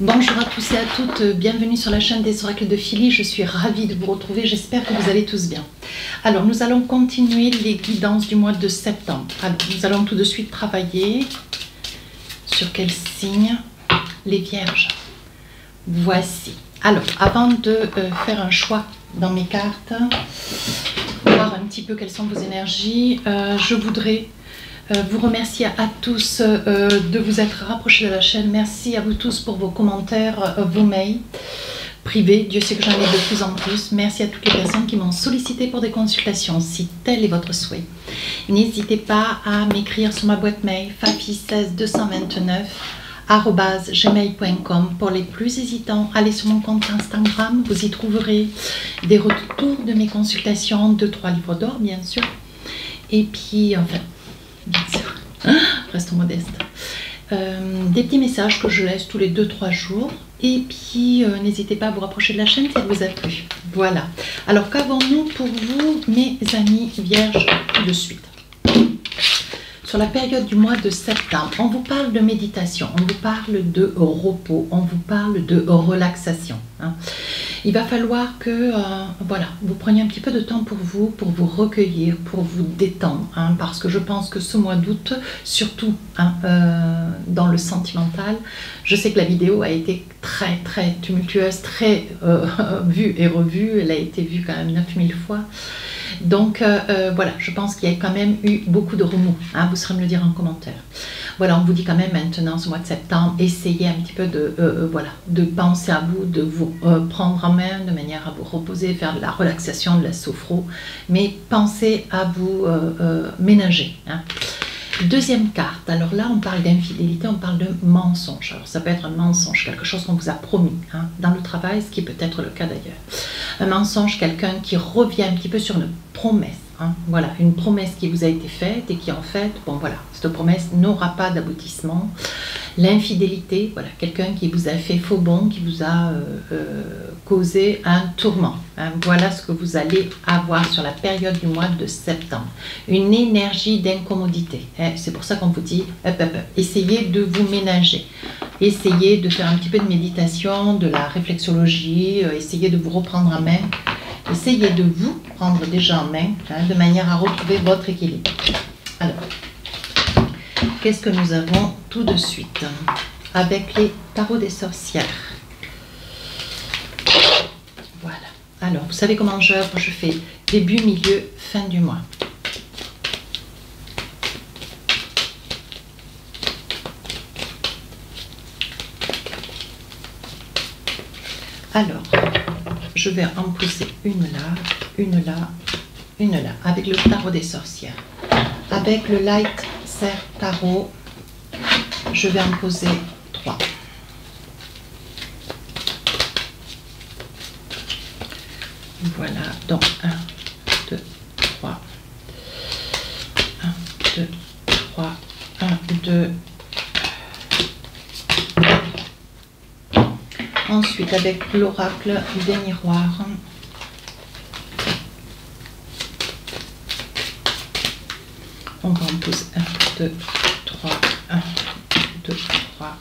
Bonjour à tous et à toutes, bienvenue sur la chaîne des oracles de Philly, je suis ravie de vous retrouver, j'espère que vous allez tous bien. Alors nous allons continuer les guidances du mois de septembre. Alors, nous allons tout de suite travailler sur quel signe? Les Vierges. Voici. Alors avant de faire un choix dans mes cartes, voir un petit peu quelles sont vos énergies, je voudrais vous remercier à tous de vous être rapprochés de la chaîne. Merci à vous tous pour vos commentaires, vos mails privés. Dieu sait que j'en ai de plus en plus. Merci à toutes les personnes qui m'ont sollicité pour des consultations, si tel est votre souhait. N'hésitez pas à m'écrire sur ma boîte mail fafi16229@gmail.com. Pour les plus hésitants, allez sur mon compte Instagram. Vous y trouverez des retours de mes consultations, 2-3 livres d'or, bien sûr. Et puis, enfin, bien sûr, restons modestes. Des petits messages que je laisse tous les 2-3 jours. Et puis, n'hésitez pas à vous rapprocher de la chaîne si elle vous a plu. Voilà. Alors, qu'avons-nous pour vous, mes amis vierges, tout de suite? Sur la période du mois de septembre, on vous parle de méditation, on vous parle de repos, on vous parle de relaxation. Il va falloir que voilà, vous preniez un petit peu de temps pour vous recueillir, pour vous détendre, parce que je pense que ce mois d'août, surtout dans le sentimental, je sais que la vidéo a été très tumultueuse, très vue et revue, elle a été vue quand même 9000 fois. Donc voilà, je pense qu'il y a quand même eu beaucoup de remous, vous saurez me le dire en commentaire. Voilà, on vous dit quand même maintenant, ce mois de septembre, essayez un petit peu de, voilà, de penser à vous, de vous prendre en main de manière à vous reposer, faire de la relaxation, de la sophro, mais pensez à vous ménager. Deuxième carte, alors là on parle d'infidélité, on parle de mensonge. Alors ça peut être un mensonge, quelque chose qu'on vous a promis dans le travail, ce qui peut être le cas d'ailleurs. Un mensonge, quelqu'un qui revient un petit peu sur une promesse. Voilà, une promesse qui vous a été faite et qui en fait, bon voilà, cette promesse n'aura pas d'aboutissement. L'infidélité, voilà, quelqu'un qui vous a fait faux bond, qui vous a causé un tourment. Voilà ce que vous allez avoir sur la période du mois de septembre. Une énergie d'incommodité. C'est pour ça qu'on vous dit, essayez de vous ménager. Essayez de faire un petit peu de méditation, de la réflexologie, essayez de vous reprendre en main. Essayez de vous prendre déjà en main, de manière à retrouver votre équilibre. Alors, qu'est-ce que nous avons tout de suite avec les tarots des sorcières? Voilà. Alors, vous savez comment j'œuvre? Je fais début, milieu, fin du mois. Alors, je vais en poser une là, une là, une là, avec le tarot des sorcières. Avec le Light Serre Tarot, je vais en poser 3. Voilà, donc 1, 2, 3. 1, 2, 3. 1, 2. Ensuite, avec l'oracle des miroirs, on va en poser 1, 2, 3, 1, 2, 3,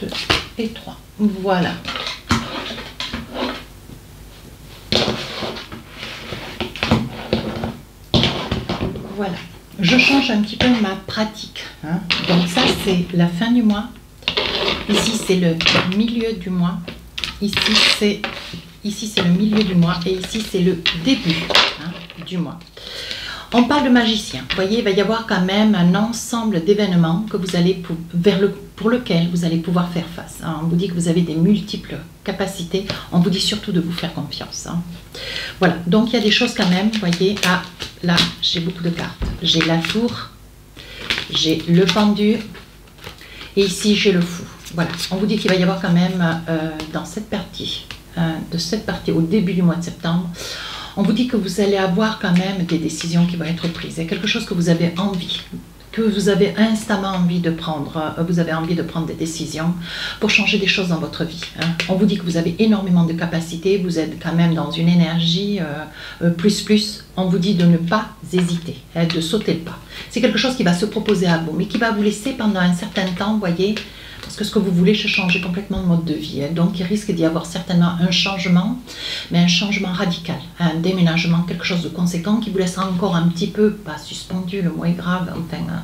2 et 3. Voilà. Voilà. Je change un petit peu ma pratique. Donc ça, c'est la fin du mois. Ici, c'est le milieu du mois. Ici, c'est le milieu du mois. Et ici, c'est le début du mois. On parle de magicien. Vous voyez, il va y avoir quand même un ensemble d'événements que vous allez pour lequel vous allez pouvoir faire face. On vous dit que vous avez des multiples capacités. On vous dit surtout de vous faire confiance. Voilà. Donc, il y a des choses quand même. Vous voyez, là, j'ai beaucoup de cartes. J'ai la tour. J'ai le pendu. Et ici, j'ai le fou. Voilà, on vous dit qu'il va y avoir quand même dans cette partie, au début du mois de septembre, on vous dit que vous allez avoir quand même des décisions qui vont être prises. Il y a quelque chose que vous avez envie, que vous avez instamment envie de prendre. Vous avez envie de prendre des décisions pour changer des choses dans votre vie. On vous dit que vous avez énormément de capacités, vous êtes quand même dans une énergie plus. On vous dit de ne pas hésiter, de sauter le pas. C'est quelque chose qui va se proposer à vous, mais qui va vous laisser pendant un certain temps, vous voyez, Parce que ce que vous voulez, c'est changer complètement de mode de vie. Hein. Donc, il risque d'y avoir certainement un changement, mais un changement radical, un déménagement, quelque chose de conséquent qui vous laissera encore un petit peu, pas suspendu, le mot est grave, enfin, hein,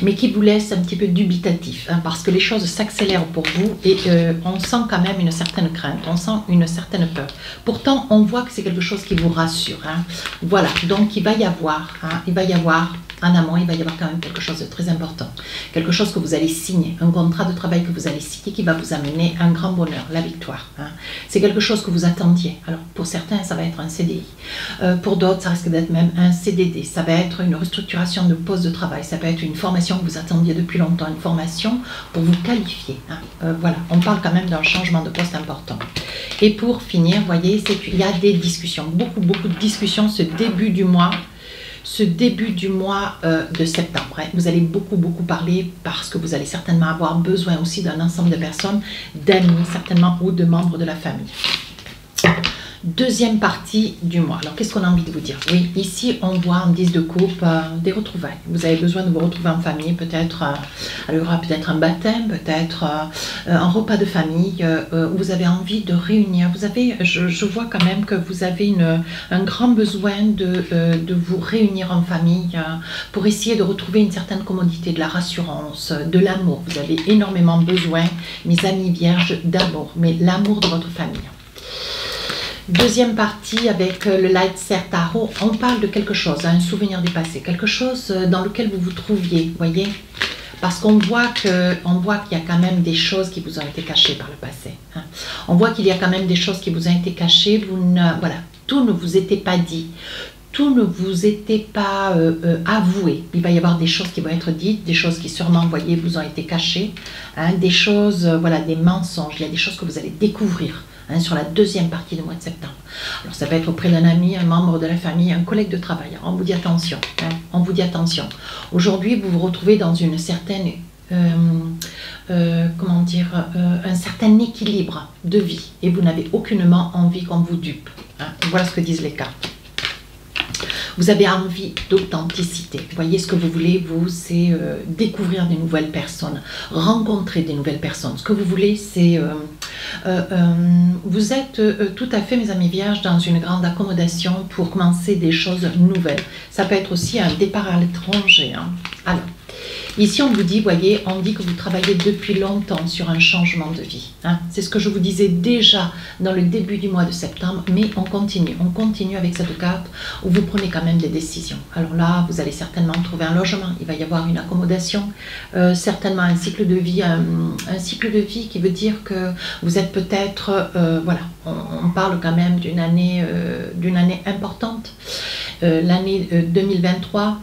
mais qui vous laisse un petit peu dubitatif, hein, parce que les choses s'accélèrent pour vous et on sent quand même une certaine crainte, on sent une certaine peur. Pourtant, on voit que c'est quelque chose qui vous rassure. Hein. Voilà, donc il va y avoir en amont, il va y avoir quand même quelque chose de très important. Quelque chose que vous allez signer, un contrat de travail que vous allez signer qui va vous amener un grand bonheur, la victoire. Hein. C'est quelque chose que vous attendiez. Alors, pour certains, ça va être un CDI. Pour d'autres, ça risque d'être même un CDD. Ça va être une restructuration de poste de travail. Ça peut être une formation que vous attendiez depuis longtemps, une formation pour vous qualifier. Hein. Voilà, on parle quand même d'un changement de poste important. Et pour finir, vous voyez, c'est qu'il y a des discussions, beaucoup de discussions ce début du mois de septembre. Hein. Vous allez beaucoup parler parce que vous allez certainement avoir besoin aussi d'un ensemble de personnes, d'amis certainement ou de membres de la famille. Deuxième partie du mois. Alors, qu'est-ce qu'on a envie de vous dire? Oui, ici, on voit en 10 de coupe des retrouvailles. Vous avez besoin de vous retrouver en famille, peut-être, alors il y aura peut-être un baptême, peut-être un repas de famille, où vous avez envie de réunir. Vous avez, je vois quand même que vous avez un grand besoin de vous réunir en famille pour essayer de retrouver une certaine commodité, de la rassurance, de l'amour. Vous avez énormément besoin, mes amis vierges, d'amour, mais l'amour de votre famille. Deuxième partie avec le Light Ser Tarot, on parle de quelque chose, un souvenir du passé, quelque chose dans lequel vous vous trouviez, voyez, parce qu'on voit qu'il y a quand même des choses qui vous ont été cachées par le passé. Hein. On voit qu'il y a quand même des choses qui vous ont été cachées, voilà, tout ne vous était pas dit. Tout ne vous était pas avoué. Il va y avoir des choses qui vont être dites, des choses qui sûrement, vous voyez, vous ont été cachées, hein, des choses, voilà, des mensonges. Il y a des choses que vous allez découvrir. Hein, sur la deuxième partie du mois de septembre. Alors ça peut être auprès d'un ami, un membre de la famille, un collègue de travail. On vous dit attention, hein, on vous dit attention. Aujourd'hui, vous vous retrouvez dans une certaine, comment dire, un certain équilibre de vie et vous n'avez aucunement envie qu'on vous dupe. Hein. Voilà ce que disent les cartes. Vous avez envie d'authenticité. Vous voyez, ce que vous voulez, vous, c'est découvrir des nouvelles personnes, rencontrer des nouvelles personnes. Ce que vous voulez, c'est... vous êtes tout à fait, mes amis vierges, dans une grande accommodation pour commencer des choses nouvelles. Ça peut être aussi un départ à l'étranger. Hein. Alors, ici, on vous dit, voyez, on dit que vous travaillez depuis longtemps sur un changement de vie. Hein. C'est ce que je vous disais déjà dans le début du mois de septembre, mais on continue avec cette carte où vous prenez quand même des décisions. Alors là, vous allez certainement trouver un logement, il va y avoir une accommodation, certainement un cycle de vie, un cycle de vie qui veut dire que vous êtes peut-être, voilà, on parle quand même d'une année importante, l'année 2023.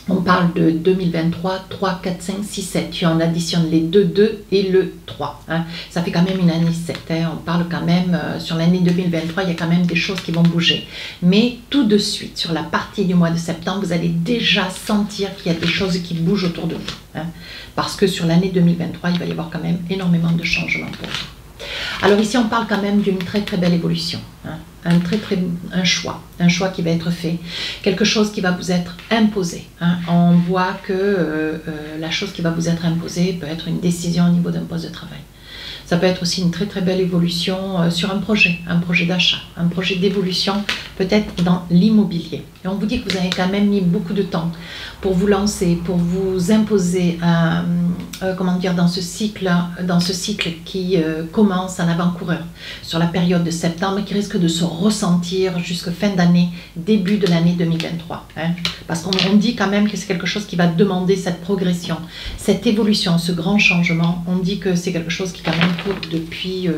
On parle de 2023, 3, 4, 5, 6, 7. Puis on additionne les 2 et le 3. Hein. Ça fait quand même une année 7. Hein. On parle quand même, sur l'année 2023, il y a quand même des choses qui vont bouger. Mais tout de suite, sur la partie du mois de septembre, vous allez déjà sentir qu'il y a des choses qui bougent autour de vous. Hein. Parce que sur l'année 2023, il va y avoir quand même énormément de changements pour vous. Alors ici, on parle quand même d'une très belle évolution. Hein. Un choix qui va être fait, quelque chose qui va vous être imposé. Hein. On voit que la chose qui va vous être imposée peut être une décision au niveau d'un poste de travail. Ça peut être aussi une très belle évolution sur un projet d'achat, un projet d'évolution peut-être dans l'immobilier. Et on vous dit que vous avez quand même mis beaucoup de temps pour vous lancer, pour vous imposer comment dire, dans ce cycle qui commence en avant-coureur sur la période de septembre, qui risque de se ressentir jusqu'à fin d'année, début de l'année 2023. Hein. Parce qu'on dit quand même que c'est quelque chose qui va demander cette progression, cette évolution, ce grand changement. On dit que c'est quelque chose qui quand même court depuis,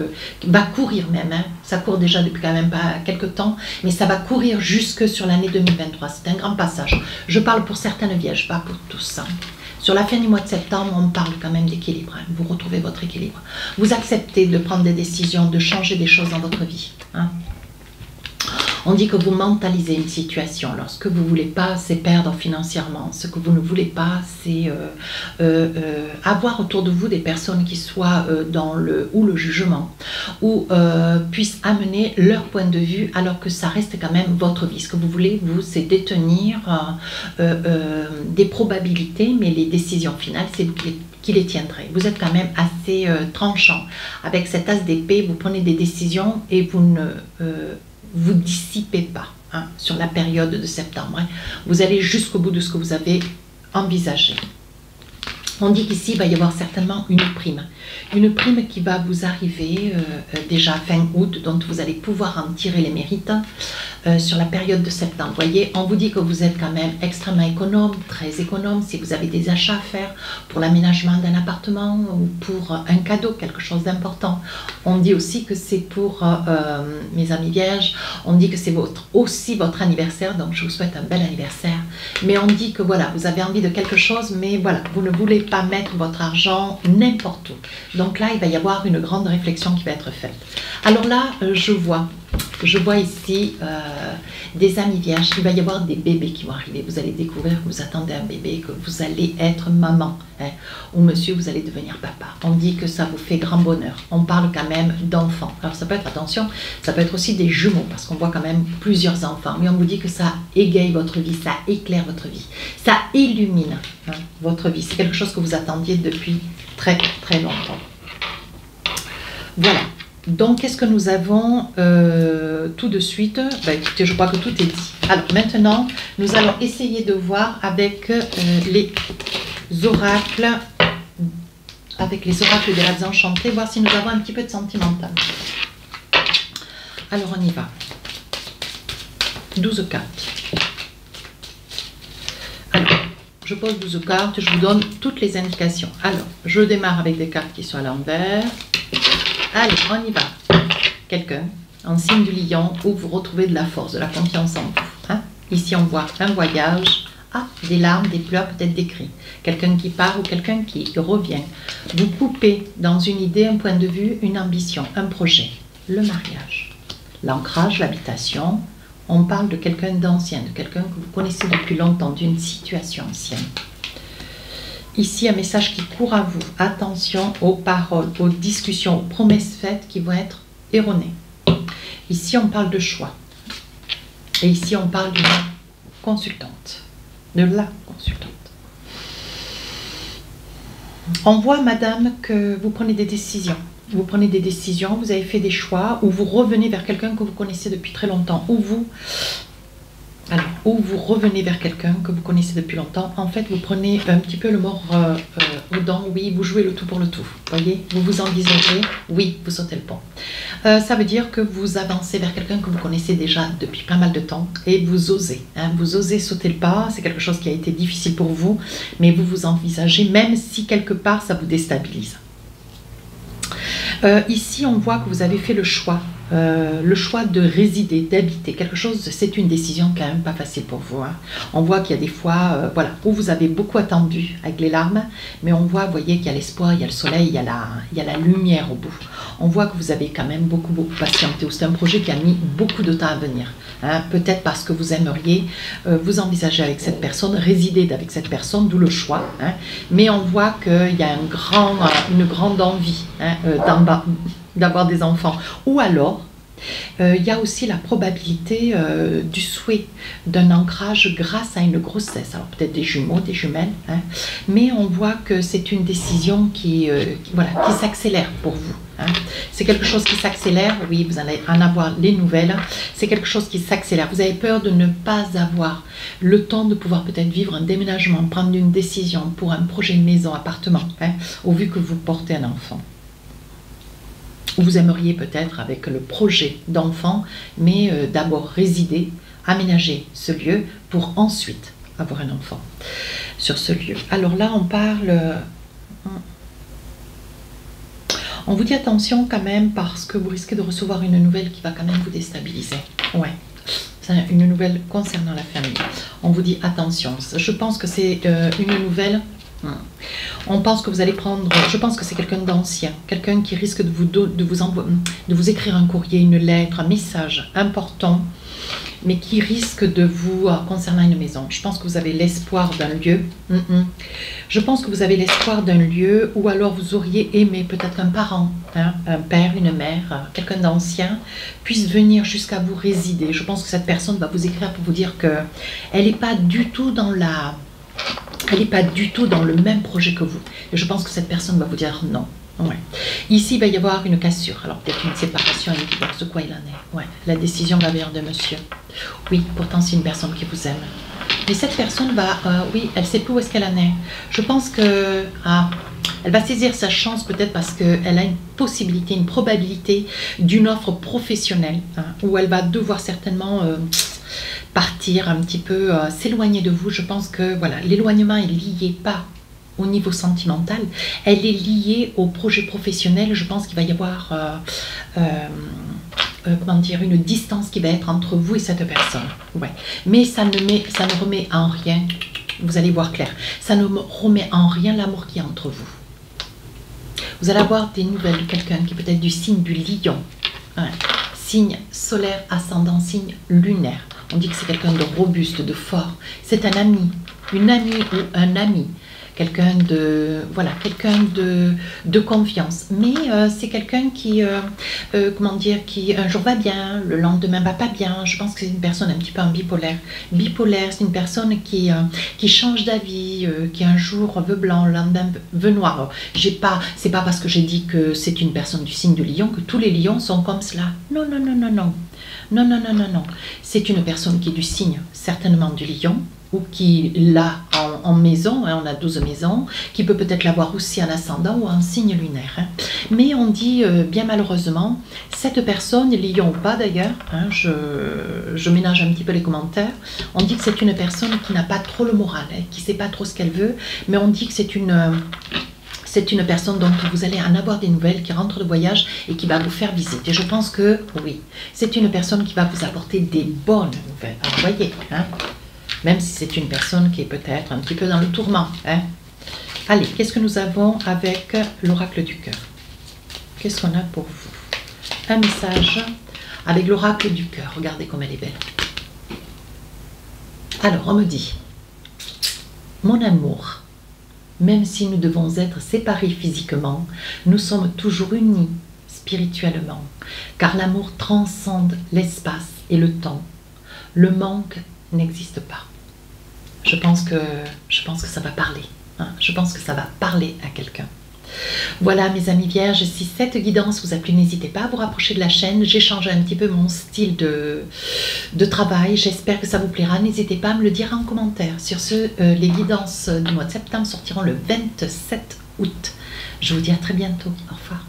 va courir même, hein. Ça court déjà depuis quand même pas quelques temps, mais ça va courir jusque sur l'année 2023. C'est un grand passage. Je parle pour certaines vierges, pas pour tous. Hein. Sur la fin du mois de septembre, on parle quand même d'équilibre. Hein. Vous retrouvez votre équilibre. Vous acceptez de prendre des décisions, de changer des choses dans votre vie. Hein. On dit que vous mentalisez une situation. Alors, ce que vous ne voulez pas, c'est perdre financièrement. Ce que vous ne voulez pas, c'est avoir autour de vous des personnes qui soient dans le jugement ou puissent amener leur point de vue alors que ça reste quand même votre vie. Ce que vous voulez, vous, c'est détenir des probabilités, mais les décisions finales, c'est vous qui les qui les tiendrait. Vous êtes quand même assez tranchant. Avec cet as d'épée, vous prenez des décisions et vous ne vous dissipez pas hein, sur la période de septembre. Hein. Vous allez jusqu'au bout de ce que vous avez envisagé. On dit qu'ici, il va y avoir certainement une prime qui va vous arriver déjà fin août, donc vous allez pouvoir en tirer les mérites sur la période de septembre. Vous voyez, on vous dit que vous êtes quand même extrêmement économe, très économe, si vous avez des achats à faire pour l'aménagement d'un appartement ou pour un cadeau, quelque chose d'important. On dit aussi que c'est pour mes amis vierges, on dit que c'est aussi votre anniversaire, donc je vous souhaite un bel anniversaire. Mais on dit que voilà, vous avez envie de quelque chose, mais voilà, vous ne voulez pas mettre votre argent n'importe où. Donc là, il va y avoir une grande réflexion qui va être faite. Alors là, je vois ici des amis vierges, il va y avoir des bébés qui vont arriver. Vous allez découvrir que vous attendez un bébé, que vous allez être maman. Hein, ou monsieur, vous allez devenir papa. On dit que ça vous fait grand bonheur. On parle quand même d'enfants. Alors ça peut être, attention, ça peut être aussi des jumeaux, parce qu'on voit quand même plusieurs enfants. Mais on vous dit que ça égaye votre vie, ça éclaire votre vie. Ça illumine hein, votre vie. C'est quelque chose que vous attendiez depuis très très longtemps. Voilà. Donc, qu'est-ce que nous avons tout de suite? Écoutez, je crois que tout est dit. Alors, maintenant, nous allons essayer de voir avec les oracles des rêves enchantés, voir si nous avons un petit peu de sentimental. Alors, on y va. 12 cartes. Alors, je pose 12 cartes, je vous donne toutes les indications. Alors, je démarre avec des cartes qui sont à l'envers. Allez, on y va. Quelqu'un en signe du lion où vous retrouvez de la force, de la confiance en vous. Hein? Ici, on voit un voyage. Ah, des larmes, des pleurs, peut-être des cris. Quelqu'un qui part ou quelqu'un qui revient. Vous coupez dans une idée, un point de vue, une ambition, un projet. Le mariage, l'ancrage, l'habitation. On parle de quelqu'un d'ancien, de quelqu'un que vous connaissez depuis longtemps, d'une situation ancienne. Ici, un message qui court à vous. Attention aux paroles, aux discussions, aux promesses faites qui vont être erronées. Ici, on parle de choix. Et ici, on parle d'une consultante. De la consultante. On voit, madame, que vous prenez des décisions. Vous prenez des décisions, vous avez fait des choix, ou vous revenez vers quelqu'un que vous connaissez depuis très longtemps, ou vous revenez vers quelqu'un que vous connaissez depuis longtemps. En fait, vous prenez un petit peu le mort aux dents. Oui, vous jouez le tout pour le tout. Voyez, vous vous envisagez. Oui, vous sautez le pont. Ça veut dire que vous avancez vers quelqu'un que vous connaissez déjà depuis pas mal de temps et vous osez. Hein, vous osez sauter le pas. C'est quelque chose qui a été difficile pour vous, mais vous vous envisagez, même si quelque part ça vous déstabilise. Ici, on voit que vous avez fait le choix de résider, d'habiter. Quelque chose, c'est une décision quand même pas facile pour vous. Hein. On voit qu'il y a des fois, voilà, où vous avez beaucoup attendu avec les larmes, mais on voit, vous voyez, qu'il y a l'espoir, il y a le soleil, il y a la lumière au bout. On voit que vous avez quand même beaucoup patienté. C'est un projet qui a mis beaucoup de temps à venir. Hein. Peut-être parce que vous aimeriez vous envisager avec cette personne, résider avec cette personne, d'où le choix. Hein. Mais on voit qu'il y a une grande envie hein, d'avoir des enfants. Ou alors, il y a aussi la probabilité du souhait d'un ancrage grâce à une grossesse. Alors peut-être des jumeaux, des jumelles, hein, mais on voit que c'est une décision qui s'accélère pour vous. Hein. C'est quelque chose qui s'accélère, oui, vous allez en avoir les nouvelles, c'est quelque chose qui s'accélère. Vous avez peur de ne pas avoir le temps de pouvoir peut-être vivre un déménagement, prendre une décision pour un projet de maison, appartement, hein, au vu que vous portez un enfant. Vous aimeriez peut-être avec le projet d'enfant, mais d'abord résider, aménager ce lieu pour ensuite avoir un enfant sur ce lieu. Alors là, on parle... On vous dit attention quand même parce que vous risquez de recevoir une nouvelle qui va quand même vous déstabiliser. Ouais, c'est une nouvelle concernant la famille. On vous dit attention. Je pense que c'est une nouvelle... On pense que vous allez prendre, je pense que c'est quelqu'un d'ancien, quelqu'un qui risque de vous écrire un courrier, une lettre, un message important, mais qui risque de vous, concernant une maison. Je pense que vous avez l'espoir d'un lieu. Je pense que vous avez l'espoir d'un lieu, ou alors vous auriez aimé peut-être un parent, hein, un père, une mère, quelqu'un d'ancien, puisse venir jusqu'à vous résider. Je pense que cette personne va vous écrire pour vous dire qu'elle n'est pas du tout dans la Elle n'est pas du tout dans le même projet que vous. Et je pense que cette personne va vous dire non. Ouais. Ici, il va y avoir une cassure. Alors, peut-être une séparation, un divorce, de quoi il en est. Ouais. La décision va venir de monsieur. Oui, pourtant, c'est une personne qui vous aime. Mais cette personne va, oui, elle ne sait plus où est-ce qu'elle en est. Je pense que, elle va saisir sa chance peut-être parce qu'elle a une possibilité, une probabilité d'une offre professionnelle, hein, où elle va devoir certainement partir un petit peu, s'éloigner de vous. Je pense que, voilà, l'éloignement est lié pas au niveau sentimental, elle est liée au projet professionnel. Je pense qu'il va y avoir comment dire, une distance qui va être entre vous et cette personne. Ouais. Mais ça ne remet en rien, vous allez voir clair, ça ne remet en rien l'amour qui est entre vous. Vous allez avoir des nouvelles de quelqu'un qui peut être du signe du lion, hein. Signe solaire, ascendant, signe lunaire. On dit que c'est quelqu'un de robuste, de fort. C'est un ami, une amie ou un ami. Quelqu'un de, voilà, quelqu'un de confiance. Mais c'est quelqu'un qui, comment dire, qui un jour va bien, le lendemain va pas bien. Je pense que c'est une personne un petit peu en bipolaire. Bipolaire, c'est une personne qui change d'avis, qui un jour veut blanc, le lendemain veut noir. C'est pas parce que j'ai dit que c'est une personne du signe de Lion que tous les lions sont comme cela. Non, non, non, non, non. Non, non, non, non, non. C'est une personne qui est du signe, certainement du Lion, ou qui l'a en maison, hein, on a 12 maisons, qui peut peut-être l'avoir aussi en ascendant ou en signe lunaire. Hein. Mais on dit, bien malheureusement, cette personne, lion ou pas d'ailleurs, hein, je ménage un petit peu les commentaires, on dit que c'est une personne qui n'a pas trop le moral, hein, qui ne sait pas trop ce qu'elle veut, mais on dit que c'est une personne dont vous allez en avoir des nouvelles, qui rentre de voyage et qui va vous faire visite. Et je pense que, oui, c'est une personne qui va vous apporter des bonnes nouvelles. Alors, vous voyez, hein, même si c'est une personne qui est peut-être un petit peu dans le tourment. Hein. Allez, qu'est-ce que nous avons avec l'oracle du cœur? Qu'est-ce qu'on a pour vous? Un message avec l'oracle du cœur. Regardez comme elle est belle. Alors, on me dit, mon amour, même si nous devons être séparés physiquement, nous sommes toujours unis spirituellement, car l'amour transcende l'espace et le temps. Le manque n'existe pas. Je pense que ça va parler. Hein. Je pense que ça va parler à quelqu'un. Voilà mes amis vierges, si cette guidance vous a plu, n'hésitez pas à vous rapprocher de la chaîne. J'ai changé un petit peu mon style de travail. J'espère que ça vous plaira. N'hésitez pas à me le dire en commentaire. Sur ce, les guidances du mois de septembre sortiront le 27 août. Je vous dis à très bientôt. Au revoir.